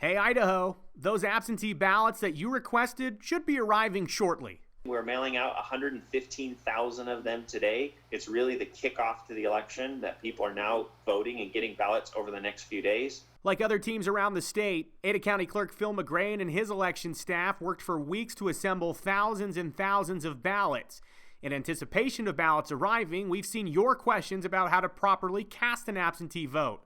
Hey, Idaho, those absentee ballots that you requested should be arriving shortly. We're mailing out 115,000 of them today. It's really the kickoff to the election that people are now voting and getting ballots over the next few days. Like other teams around the state, Ada County Clerk Phil McGrain and his election staff worked for weeks to assemble thousands and thousands of ballots. In anticipation of ballots arriving, we've seen your questions about how to properly cast an absentee vote.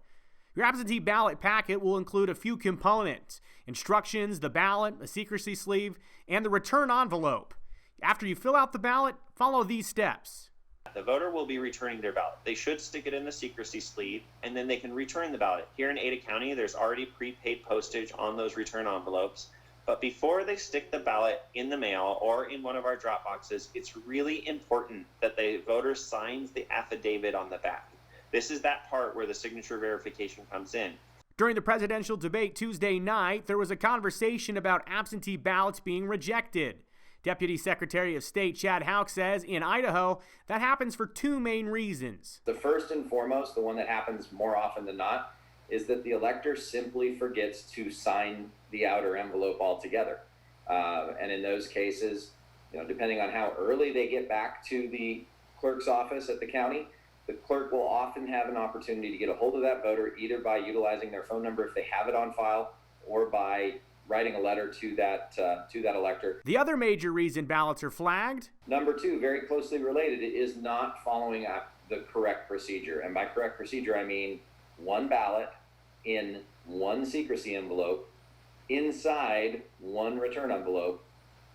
Your absentee ballot packet will include a few components: instructions, the ballot, a secrecy sleeve, and the return envelope. After you fill out the ballot, follow these steps. The voter will be returning their ballot. They should stick it in the secrecy sleeve, and then they can return the ballot. Here in Ada County, there's already prepaid postage on those return envelopes. But before they stick the ballot in the mail or in one of our drop boxes, it's really important that the voter signs the affidavit on the back. This is that part where the signature verification comes in. During the presidential debate Tuesday night, there was a conversation about absentee ballots being rejected. Deputy Secretary of State Chad Houck says in Idaho, that happens for two main reasons. The first and foremost, the one that happens more often than not, is that the elector simply forgets to sign the outer envelope altogether. And in those cases, depending on how early they get back to the clerk's office at the county, the clerk will often have an opportunity to get a hold of that voter, either by utilizing their phone number if they have it on file, or by writing a letter to that elector. The other major reason ballots are flagged? Number two, very closely related, is not following up the correct procedure. And by correct procedure, I mean one ballot in one secrecy envelope, inside one return envelope,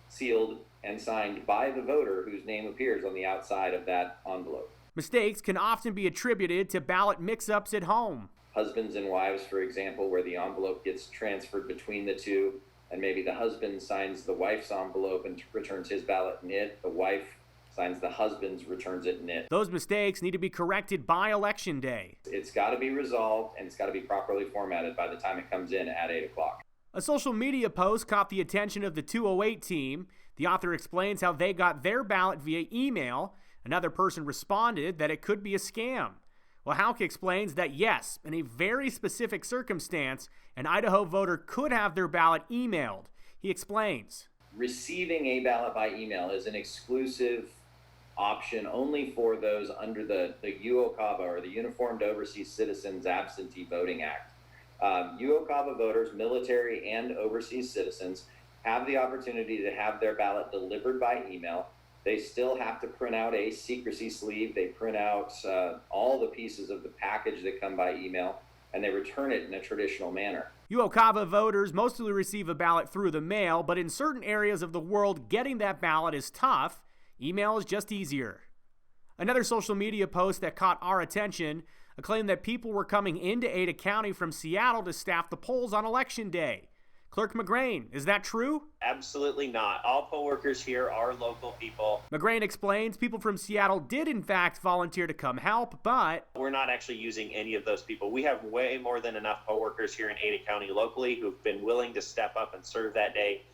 sealed and signed by the voter whose name appears on the outside of that envelope. Mistakes can often be attributed to ballot mix-ups at home. Husbands and wives, for example, where the envelope gets transferred between the two, and maybe the husband signs the wife's envelope and returns his ballot in it. The wife signs the husband's, returns it in it. Those mistakes need to be corrected by Election Day. It's got to be resolved, and it's got to be properly formatted by the time it comes in at 8 o'clock. A social media post caught the attention of the 208 team. The author explains how they got their ballot via email. Another person responded that it could be a scam. Well, Houck explains that yes, in a very specific circumstance, an Idaho voter could have their ballot emailed. He explains. Receiving a ballot by email is an exclusive option only for those under the UOCAVA, or the Uniformed Overseas Citizens Absentee Voting Act. UOCAVA voters, military and overseas citizens, have the opportunity to have their ballot delivered by email. They still have to print out a secrecy sleeve. They print out all the pieces of the package that come by email, and they return it in a traditional manner. UOCAVA voters mostly receive a ballot through the mail, but in certain areas of the world, getting that ballot is tough. Email is just easier. Another social media post that caught our attention, a claim that people were coming into Ada County from Seattle to staff the polls on Election Day. Clerk McGrain, is that true? Absolutely not. All poll workers here are local people. McGrain explains people from Seattle did in fact volunteer to come help, but we're not actually using any of those people. We have way more than enough poll workers here in Ada County locally who've been willing to step up and serve that day.